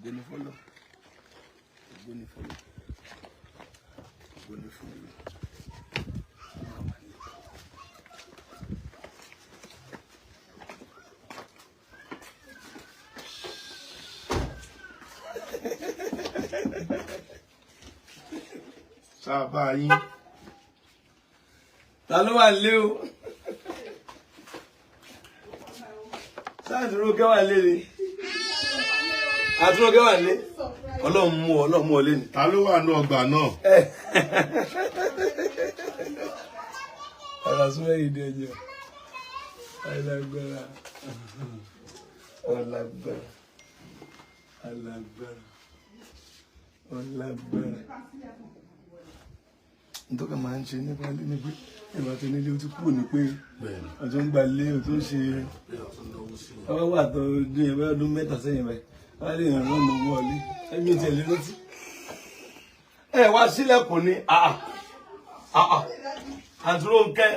ògbóni fọlọ́ ògbóni fọlọ́ ògbóni fọlọ́. Sábà yín ta ló wà lé o sáàdúró kẹwà lé ni àdúró kẹwà lé Ọlọ́run mú ọ lé ni. Ta ló wà ní ọgbà náà? Ọ̀rọ̀ súnmọ́ yìí dé ẹjọ́ alágbára alágbára alágbára alágbára. Nítorí máa ń ṣe nípa ilé ní pé ìgbà tó nílé o ti kúrò ní pé ọjọ́ ń gba ilé o tó ń ṣe ọwọ́ wà tó dín ẹ̀bẹ́ ọdún mẹ́ta sẹ́yìn báyìí wá lè ràn lọ́nà owó ọlé ẹ̀mí ìtẹ̀ lé lọ́tí. Ẹ wá sílẹ̀kùn ní àdúró ń kẹ́.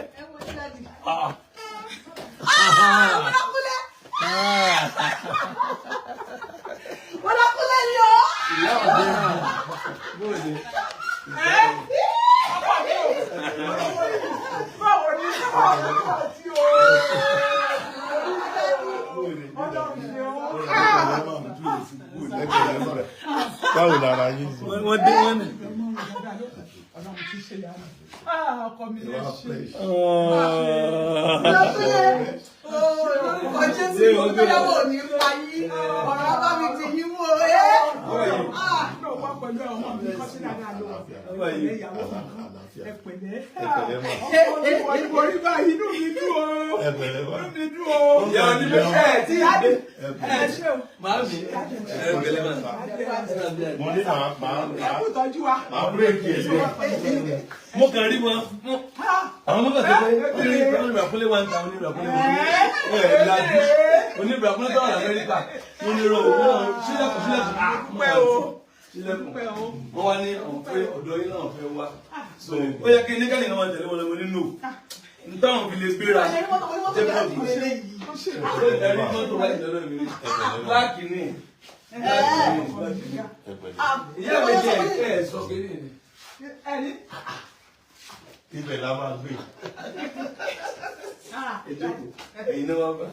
Wọ́lákúnlé ni ó. Ìyá ọ̀dẹ́ náà bóde. Báwo ni àti o? Báwo lára yín sí? Wọ́n dé wọ́n ní. Ọkọ mi lè ṣe. Ọjọ́ tí mo gbéyàwó ní pa yí, ọ̀rọ̀ bá mi ti yí mú o. Náà wá pẹ̀lú ọmọ mi kọ́ sí dáadáa lọ. Ẹ̀pẹ̀lẹ́ ìyàwó mi. Ẹ̀pẹ̀lẹ́. Ìwọ rí báyìí inú mi dùn o. Ẹ̀pẹ̀lẹ́ wá. Inú mi dùn o. Ìyá ọdún mẹ́fẹ́ tí ì dé. Ṣé o? Màá mi ẹ̀pẹ̀lẹ́ máa. Mo ní Ẹ̀kú tọ́jú wa. màá búrẹ́kì ẹ̀ lé. Mo kàn rí wọn. Àwọn mọ́tò tó pé oníbìràkúnlé wa ń ta oníbìràkúnlé wọn. Lájú oníbìràkúnlé tó wà l'Amẹ́ríkà. Mo ní ro sílẹ̀kùn Pẹ́ o. sílẹ̀kùn. Wọ́n wá ní ọ̀hún pé ọ̀dọ́ yín náà fẹ́ wá. Ó yẹ kí ní kẹ́lì náà máa tẹ̀lé wọn lọ́wọ́ nínú. Nítawọn fi lè gbéra. Jẹ́ bọ́ọ̀dù. Ṣé ìdarí mọ́tò wáyé lọ́dọ̀ mi rí? Láàkì ní. Ìyá mi jẹ́ ẹ̀ sọ kéré ni. Ẹni. Ibẹ̀ la máa gbé. Ẹ̀yin náà wá bá.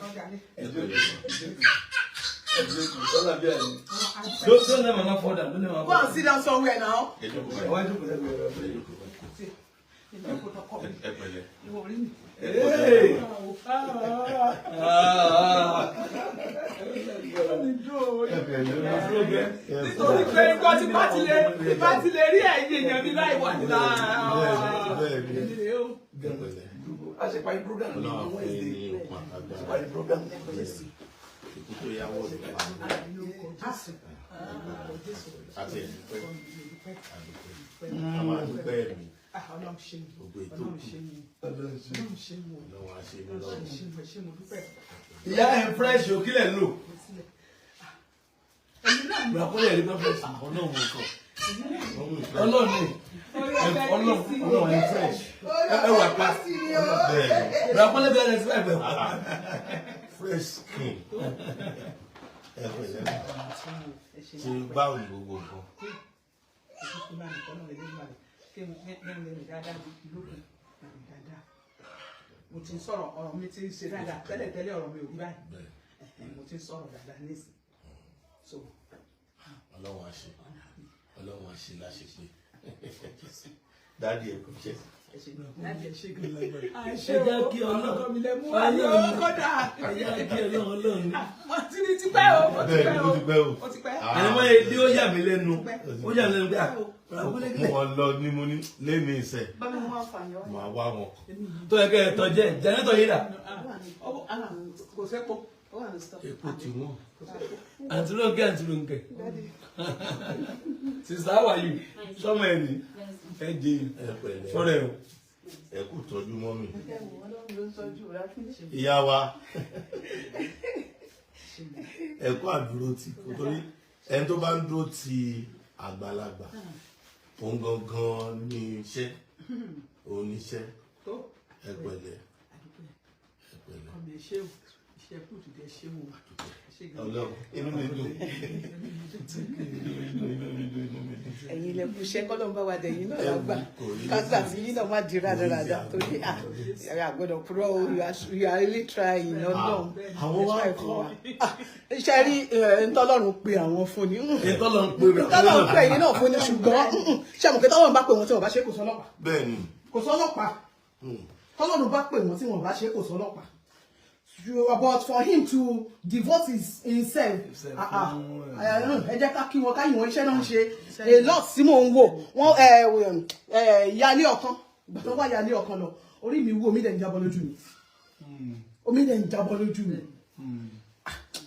Sọ́lá bí àyè. Don't let mama fall down. Don't let mama Go fall and sit down somewhere now. down. Why do you put that way? Ẹ̀pẹ̀lẹ́. Hey! Nítorí pé nǹkan tí bá ti lè rí ẹ̀yìn èèyàn mi láì wà ní Ẹ̀pẹ̀lẹ́. A ṣe parí program ní Wednesday. A ṣe parí program ní Wednesday. Ikú tó yáwó rẹ̀. Àti ẹ̀dùpẹ́. A máa dúpẹ́ ẹ̀mí. Gbogbo ètò kù. Ọlọ́run á ṣe mí lọ́rùn. Ìyá ẹ̀ fresh o, kí lẹ̀ ń lò? Ìgbàkúnlẹ̀ rí pé fresh ọlọ́run ò kọ̀. Ọlọ́run ẹ̀ fresh. Ẹ wà pa. Ìgbàkúnlẹ̀ bí ẹ̀ fresh ẹ̀ wà. Fresh skin. Ẹ̀pẹ̀lẹ́. Ṣé báwo ni gbogbo nǹkan? Mo ti ń sọ̀rọ̀ ọ̀rọ̀ mi ti ń ṣe dáadáa tẹ́lẹ̀ ọ̀rọ̀ mi ò rí báyìí mo ti ń sọ̀rọ̀ dáadáa nísìn so Ọlọ́run á ṣe láṣepé. Dáàdi ẹ̀ kò ṣe. ẹ ṣe gan lágbára Ẹ jẹ́ kí ọlọ́kọ mi lẹ mú wa Ọlọ́run lọ kódà ẹ jẹ́ kí Ọlọ́run ni. mo ti rí tipẹ́ o ó ti Bẹ́ẹ̀ni, ó ti pẹ́ o. ó ti pẹ́ Àyẹ̀mọ́ èdè ó yà mí lẹ́nu. Ó yà mí lẹ́nu pé Mo wọn lọ ní mo ní lẹ́nu ìṣẹ̀. báwo ni wọ́n fà yọ Màá wá wọn. tó yẹ kẹ́ ẹ tọ́ jẹ́ jẹ́nẹ́tọ̀ yìí rà. kò sẹ́pọ̀ Epo ti wọ́n. Àǹtí Rónkẹ́. Sister, how are you? Sọ́mọ ẹ̀ ní. Ẹ jẹ́ Ẹ̀pẹ̀lẹ́. sọ́rọ̀ ẹ̀ o. Ẹ kú tọ́jú mọ́ mi. Ìyá wa. Ẹ kú àdúró tì. Nítorí ẹni tó bá ń dúró ti àgbàlagbà òun gangan ní iṣẹ́ oníṣẹ́. Ẹ̀pẹ̀lẹ́. inú mi dùn. ẹ̀yin ilẹ̀ kú iṣẹ́ kọ́ ló ń bá wa dẹ̀yìn náà lágbà kágbà tí yín náà má di rádaràda torí àgbọ̀dọ̀ purọ́ o you are really trying ọlọ́run àwọn wá kọ́ ṣe rí ntọ́lọ́run pe àwọn fún ni ntọ́lọ́run pe ẹ̀yin náà fún ni ṣùgbọ́n ṣe àmọ̀ pé tọ́lọ́run bá pè wọ́n tí wọ́n bá ṣe kò sọ́lọ́pàá bẹ́ẹ̀ni kò sọ́lọ́pàá tọ́lọ́run bá pè wọ́n tí wọ́n bá ṣe kò sọ́lọ́pàá. But for him to devote himself, ẹ jẹ́ ká kí wọn ká yìn wọn iṣẹ́ náà ń ṣe a lot tí mò ń wò wọ́n yálé ọ̀kan ìgbà tó wá yálé ọ̀kan lọ orí mi wú omi dẹ̀ ń jábọ́ lójú mi omi dẹ̀ ń jábọ́ lójú mi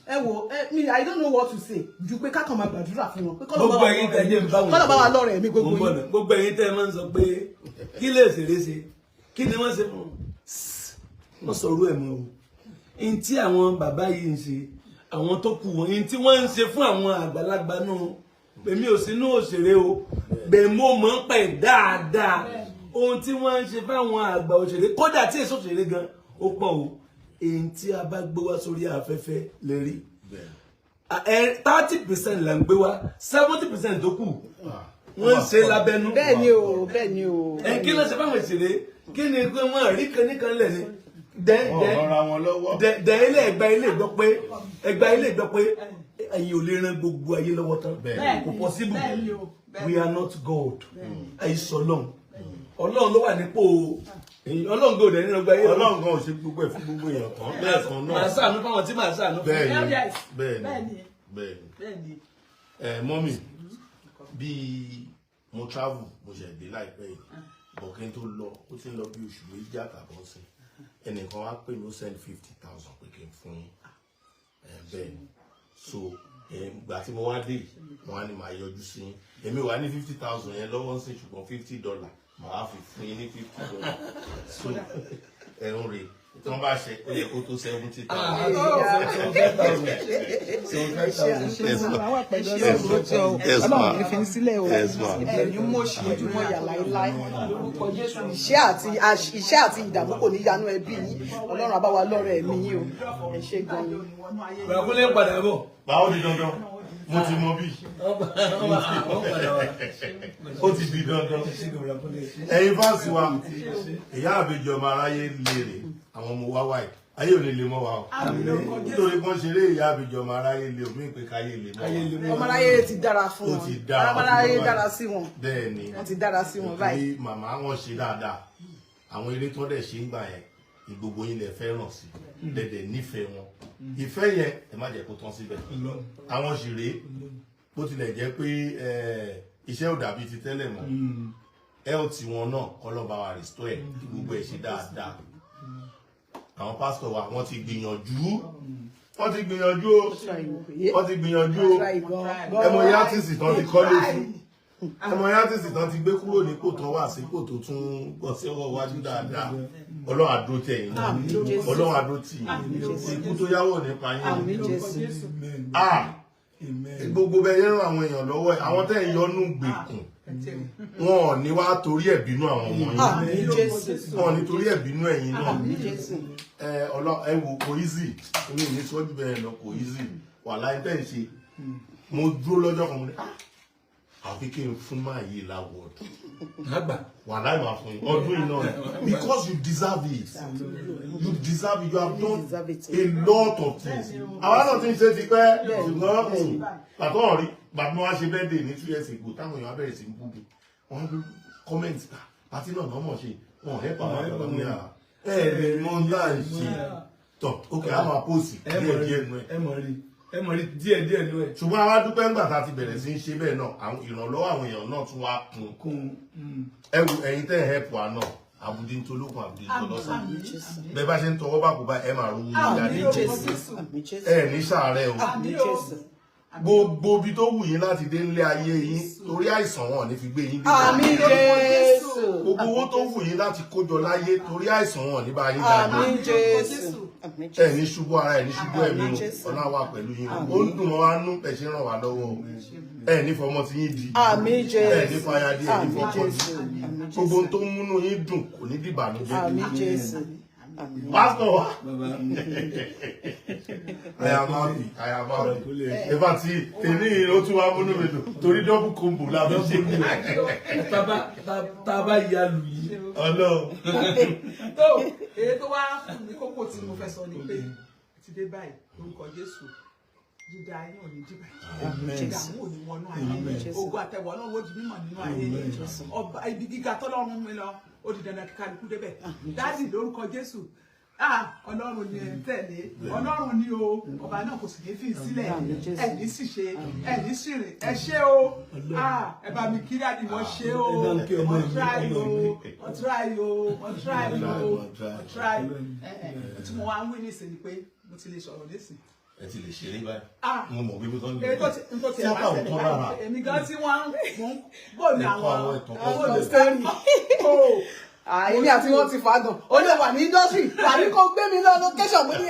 ẹ wo I don't know what to say ju pé kákan máa gbàdúrà fún wọn pé kọ́lọ̀ bá wa lọ́rọ̀ ẹ̀mí gbogbo yìí. gbogbo ẹ̀yin tẹ́ ẹ máa ń sọ pé kí lè ṣeré ṣe kí ni wọ́n ṣe fún wọn sọ̀rọ̀ ẹ̀ mọ́ o in tí àwọn bàbá yìí ń ṣe àwọn tó kù wọn in tí wọ́n ń ṣe fún àwọn àgbàlagbà náà èmi ò sínú òṣèré o bẹ́ẹ̀ mo mọ̀ ń pẹ̀ dáadáa ohun tí wọ́n ń ṣe fáwọn àgbà òṣèré kódà tí èso òṣèré gan ó pọ̀ o èyí tí a bá gbé wá sórí afẹ́fẹ́ lè rí 30% là ń gbé wá 70% tó kù wọ́n ń ṣe lábẹ́nú. bẹ́ẹ̀ ni o bẹ́ẹ̀ ni o. kí ló ṣe fáwọn òṣèré kí ni pé wọ́n rí kan níkan lẹ̀ ni dẹ ilé ẹgbà ilé gbọ́ pé ẹ̀yin ò lè ran gbogbo ayé lọ́wọ́ tán kò possible we are not God àìsàn Ọlọ́run ló wà nípò Ọlọ́run gbòdè nínú ọgbà ayé Ọlọ́run gan ò ṣe gbogbo ẹ̀ fún gbogbo èèyàn tán lẹ́ẹ̀kan náà màá ṣàánú fáwọn tí màá ṣàánú fún. bẹ́ẹ̀ni mọ́mì bí mo travel mo ṣẹ̀ dé láìpẹ́ yìí bọ̀kẹ́ tó lọ ó ti ń lọ bí oṣù méjì àtàbọ̀ sí ẹnìkan wá pè mí ó send 50,000 pé kí n fún bẹ́ẹ̀ ni so ìgbà tí mo wá dé wọn á ní máa yọjú sí èmi wà ní 50,000 yẹn lọ́wọ́ sí ṣùgbọ́n $50 màá fi fún yín ní $50 so ẹ̀rùn rè tí wọ́n bá ṣe ó yẹ kó tó 70,000. Iṣẹ́ àti ìdààmú kò ní yanú ẹbí yín Ọlọ́run á bá wa lọ́rọ̀ ẹ̀mí yín o ẹ ṣé gan ni. Bàbá padà bọ̀. Báwo ni dandan mo ti mọ bí ó ti di dandan ẹ̀yin fáǹsì wa ìyá àbèjì ọmọ aráyé lèrè àwọn ọmọ wa wáyé ayé ò lè lè mọ́ wa o nítorí kan ṣeré ìyá àbèjì ọmọ aráyé lè omi ìpè káyé lè mọ́ wa ọmọ aráyé ti dára fún wọn ọmọ aráyé dára sí wọn bẹ́ẹ̀ ni wọ́n ti dára sí wọn báyìí màmá wọn ṣe dáadáa àwọn eré tó dẹ̀ ṣe ń gbà yẹn ìgbogbo yín lè fẹ́ràn sí dẹ̀dẹ̀ nífẹ̀ẹ́ wọn ìfẹ́ yẹn ẹ má jẹ́ kó tán síbẹ̀ àwọn ṣeré bó tilẹ̀ jẹ́ pé iṣẹ́ ò dàbí ti tẹ́lẹ̀ mọ́ health wọn náà kọ́lọ́ba wa restore ẹ̀ kí gbogbo ẹ̀ ṣe dáadáa àwọn pásítọ̀ wa wọ́n ti gbìyànjú o wọ́n ti gbìyànjú o ẹmọ yátìsì tán ti kọ́lé fún ẹmọ yátìsì tán ti gbé kúrò nípò tán wà sípò tó tún bọ́ sí ọwọ́ wájú dáadáa Ọlọ́run àdó tẹ̀yìn náà Ọlọ́run àdó tì yín ikú tó yáwó nípa yín gbogbo bẹ́ẹ̀ yẹn ràn àwọn èèyàn lọ́wọ́ ẹ̀ àwọn tẹ́ ẹ̀ yọnú gbèkùn wọn ò ní wá torí ẹ̀ bínú àwọn ọmọ yín wọn ò ní torí ẹ̀ bínú ẹ̀yin náà ẹ wò kò easy ní ìní sọ́jú bẹ́ẹ̀ lọ kò easy wà láì tẹ́ ẹ̀ ṣe mo dúró lọ́jọ́ kan mo ní àfi kí n fún máa yí láwọ̀d wà láì máa fún yín ọdún yìí náà because you deserve it you have done a lot of things àwọn náà ti ń ṣe ti pẹ́ ṣùgbọ́n pàtó rí bàbá wa ṣe bẹ́ẹ̀ dé ní 2 years ago táwọn èèyàn abẹ́rẹ́ sí ń bú mi wọ́n bí comment àti náà náà mọ̀ ṣe wọn ẹ̀ pa àwọn ọmọ yà ẹ̀ mọ̀ ń láì ṣe tọ̀ ókè á máa pòsì díẹ̀ nù ẹ̀ ẹ mọ̀ rí díẹ̀ nù ẹ̀. ṣùgbọ́n àwa dúpẹ́ ńgbà tá a ti bẹ̀rẹ̀ sí í ṣe bẹ́ẹ̀ náà àwọn ìrànlọ́wọ́ àwọn èèyàn náà tún wá kún ẹ̀yin tẹ́ ẹ̀ hẹ́pù wa náà àbùdí ntolókun àbùdí ntolọ́sà bẹ́ẹ̀ bá ṣe ń tọwọ́ bá kó bá ẹ máa rú jáde ẹ ní sàárẹ̀ o gbogbo ibi tó wù yín láti dé nílé ayé yín torí àìsàn wọn ní fi gbé yín dé àmín Jésù gbogbo owó tó wù yín láti kójọ láyé torí àìsàn wọn ní bá yín dájọ́ àmín Jésù ẹ ní ṣubú ara ẹ ní ṣubú ẹ̀mí o Ọlọ́run wà pẹ̀lú yín ó ń dùn mọ́ wá nú ẹ ṣe ràn wá lọ́wọ́ o ẹ ní fọmọ tí yín di àmín Jésù ẹ ní fayadé ẹ ní fọkọ di gbogbo tó ń múnú yín dùn kò ní dìbànújẹ́ àmín Jésù Pastor wa. Bàbá I am happy. In fact, tèmi ó tún wá múnú mi dùn torí double combo la fi ṣe. Tábà ya lù yìí. Ọlọ́run. tó èyí tó wá fún mi kókó tí mo fẹ́ sọ ni pé ti dé báyìí lórúkọ Jésù dídá ayé ò ní dìbà ìdààmú ò ní wọnú ayé ogun àtẹwọ náà wọ́n di mímọ̀ nínú ayé ọba ibi gíga tọ́lọ́run mi lọ ó di dandan kíkà lukú débẹ̀ dáàdì lórúkọ Jésù Ọlọ́run ni ẹ ń tẹ̀lé Ọlọ́run ni o ọba náà kò sì ní fi sílẹ̀ ẹ̀ní sì ṣe ẹ̀ní sì rìn ẹ ṣé o ẹ bá mi kí dáàdì wọ́n ṣe o wọ́n tíráì o wọ́n tíráì o wọ́n tíráì o wọ́n tíráì tí mo wá ń wí nísìnyí ni pé mo ti lè sọ̀rọ̀ nísìnyí. Ẹ ti lè ṣeré báyìí. Mo mọ̀ bí mo tọ́ ní. Ètò tí ẹ bá tẹ̀lé báyìí èmi gan tí wọ́n mú bò ní àwọn olùsẹ́yìn. Èmi àti wọn ti fagàn. Ó lè wà ní industry. Tàbí kó gbé mi lọ location mo ní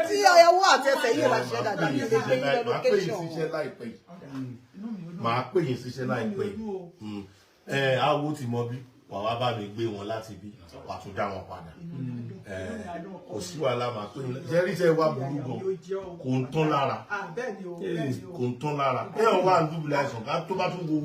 tí ayẹwo àti ẹsẹ̀ yìí wà ṣiṣẹ́ dáadáa. Mi lè gbé mi lọ location. Màá pè yín síṣẹ́ láìpẹ́ yìí. Awo ti mọ bí wà wá bá mi gbé wọn láti bí wà tún dá wọn padà. Kò sí wàhálà máa pè yín. Jẹ́rìíṣẹ́ wa burú gan. Kò ń tán lára. Kò ń tán lára. Ẹ̀yàn wà ń dúbìlà ẹ̀sán ká tó bá tún wo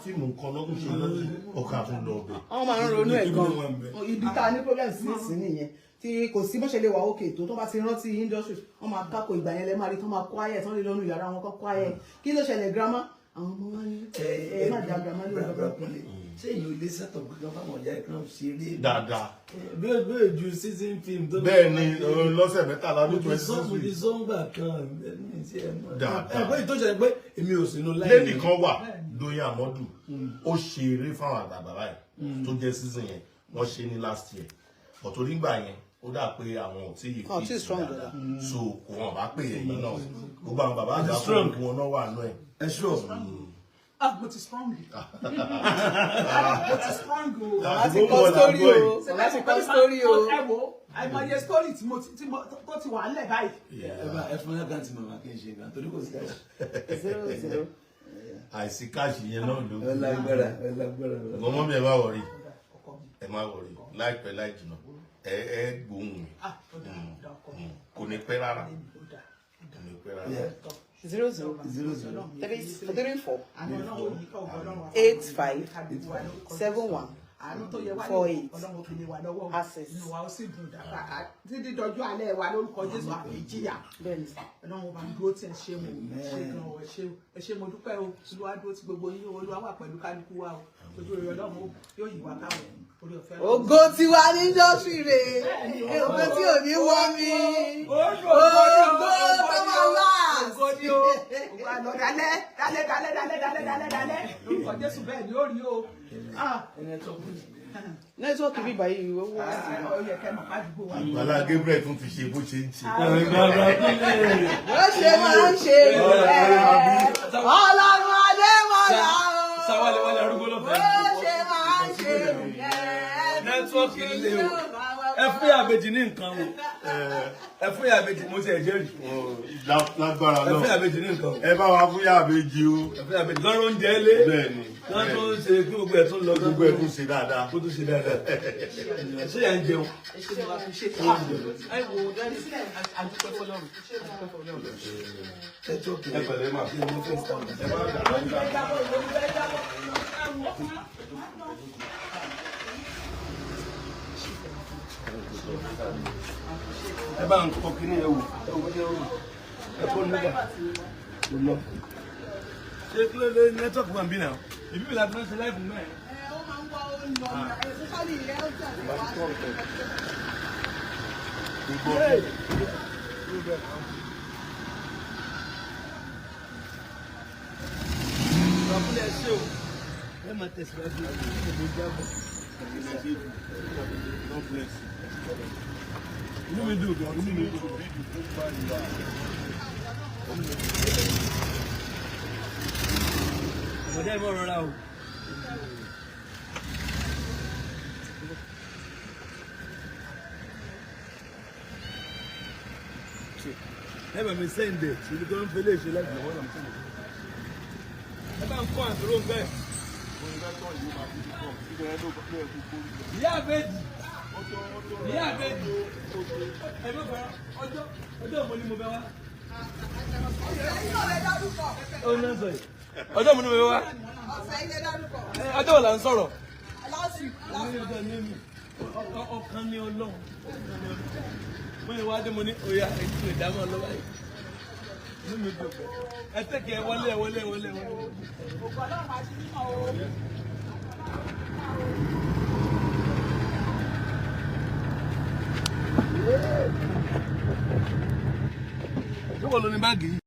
fíìmù nǹkan lọ́dún ṣe lọ́dún ọkà tún lọ ọbẹ̀. Wọ́n máa ń ronú ẹ̀ gan. Ibi tá a ní problem sí nìyẹn. Tí kò sí bó ṣe lè wà òkè tó bá ti rántí industry wọ́n máa kákò ìgbà yẹn lẹ́ máa rí tó máa quiet tán lè lọ́nu yàrá wọn kọ́ quiet. Kí ló ṣẹlẹ̀ grandma? Àwọn ọmọ wa ní ẹ má dá grandma lórí ọ̀rọ̀ ṣé èyí ò lè sẹ́tọ̀ gbọ́dọ̀ fáwọn ọ̀yá ìkan ṣeré. Dáadáa. Bẹ́ẹ̀ ju season film tó. Bẹ́ẹ̀ ni lọ́sẹ̀ mẹ́tàlá ló tún ẹ mo ti sọ́ngbà kan ní ti ẹ̀ mọ́. Dáadáa. Ẹ̀gbọ́n yìí tó ṣe pé èmi ò sínú láì. Lẹ́nì kan wà Doyin Amadu ó ṣe eré fáwọn àgbààgbà báyìí tó jẹ́ season yẹn wọ́n ṣe ní last year ọ̀tọ̀ nígbà yẹn ó dà pé àwọn ò tí ì fi sí dáadáa so kò wọ́n bá pè ẹ̀yìn náà gbogbo àwọn bàbá àgbà fún wọn náà wà nú ẹ̀. Ẹ ṣọ́ mo ti strong. Mo ti strong o. Láti kọ́ story o. Láti kọ́ story o. Ẹ wo àìmọye story tó ti wà nílẹ̀ báyìí. ẹ fún yàgàn tí màmá kì í ṣe gan torí kò sí káàṣì. 00. Àìsí káàṣì yẹn náà ló kù. Ẹ lágbára. Ọmọ mi ẹ má wọrí láìpẹ́ láì jìnnà ẹ gbóhùn mi kò ní pẹ́ rárá. 00 34 85 71 48 access. Títí dọjú alẹ́ wa lórúkọ Jésù àfẹ́jìyà. Ọlọ́run bá ń dúró tí ẹ ṣe mo ẹ ṣe mo dúpẹ́ o. Olúwa dúró tí gbogbo yín Olúwa wà pẹ̀lú kálukú wa o. Ojú rere Ọlọ́run yóò yí wa káwọn orí ọ̀fẹ́. Ògo tiwa ní industry rẹ̀. Ògo tí ò ní wọ́ mi. Ògo tó máa last. Ògo ni o. Ògo àná dalẹ́. Lórúkọ Jésù bẹ́ẹ̀ ni ó rí o. Nẹ́tíwọ́ọ̀kì bí báyìí owó wà sí i. Ó yẹ kẹ́ mọ̀ pàdúgbò wa. Àgbàlá Gabriel tún ti ṣe bó ṣe ń ṣe. Bó ṣe máa ń ṣe Ọlọ́run Adémọ́lá o. Sáwálé wálé arúgbó ló fẹ́. Bó ṣe máa ń ṣe Nẹ́tíwọ́ọ̀kì nílé o. Ẹ fún ìyàbẹ̀jì ní nǹkan o. Ẹ fún ìyàbẹ̀jì mo ti ẹ̀jẹ̀ rí. Lágbára Ẹ náà. fún ìyàbẹ̀jì ní nǹkan o. Ẹ bá wa fún Ìyábẹ̀jì o. Ẹ fún ìyàbẹ̀jì lọ́rọ̀ oúnjẹ ilé. Bẹ́ẹ̀ni. Wọ́n tún ṣe kí gbogbo ẹ̀ tún lọ. Gbogbo ẹ̀ tún ṣe dáadáa. Kó tún ṣe dáadáa. Ṣé yà ń jẹun? Ẹ wo dárí sílẹ̀ àdúpẹ́ fọlọ́run. Nẹ́tíwọ́ọ̀kì Ẹ pẹ̀lẹ́ mà. ẹ mọ fẹ́ sàn. Ẹ má dàgbà nígbà. Ẹ bá ń kọ kíní ẹ wò. Ẹ kó nígbà. Kò lọ. Ṣé kí ló dé nẹ́tíwọ́ọ̀kì wà ń bí náà? Ìbí mi láti fẹ́ ṣe láìpẹ́ mẹ́rin. ó máa ń wá ó ń lọ especially ilẹ̀ ọjà tí wàá Ìgbàkúlẹ̀ ṣé o, ẹ máa tẹ̀síwájú ìgbàgbọ́ jábọ̀. Inú mi dùn gan, inú mi dùn. Ọmọdé ẹ̀ mọ̀ rọra o. Ẹ bẹ̀ mi sẹ́ǹdẹ̀, ṣèlú tó ń fẹ́lẹ́ ṣe láti lọ́wọ́ náà. Ẹ bá ń kọ́ àtúrò bẹ́ẹ̀. Ìyá àbẹ́jì, ìyá àbẹ́jì ẹ̀mí ọ̀fẹ́ ọjọ́ ìmọ̀ ni mo bẹ wá. ó ní sọ yìí ọjọ́ ìmọ̀ ni mo bẹ wá. ọjọ́ wo là ń sọ̀rọ̀. ọkàn ni Ọlọ́run mo ní wá dé mo ní òyà ètò ìdámọ̀ lọ́wọ́ yìí inú mi dùn ẹ tẹ́kẹ̀ wọlé. Ṣé wọ́n ló ní báàgì yìí?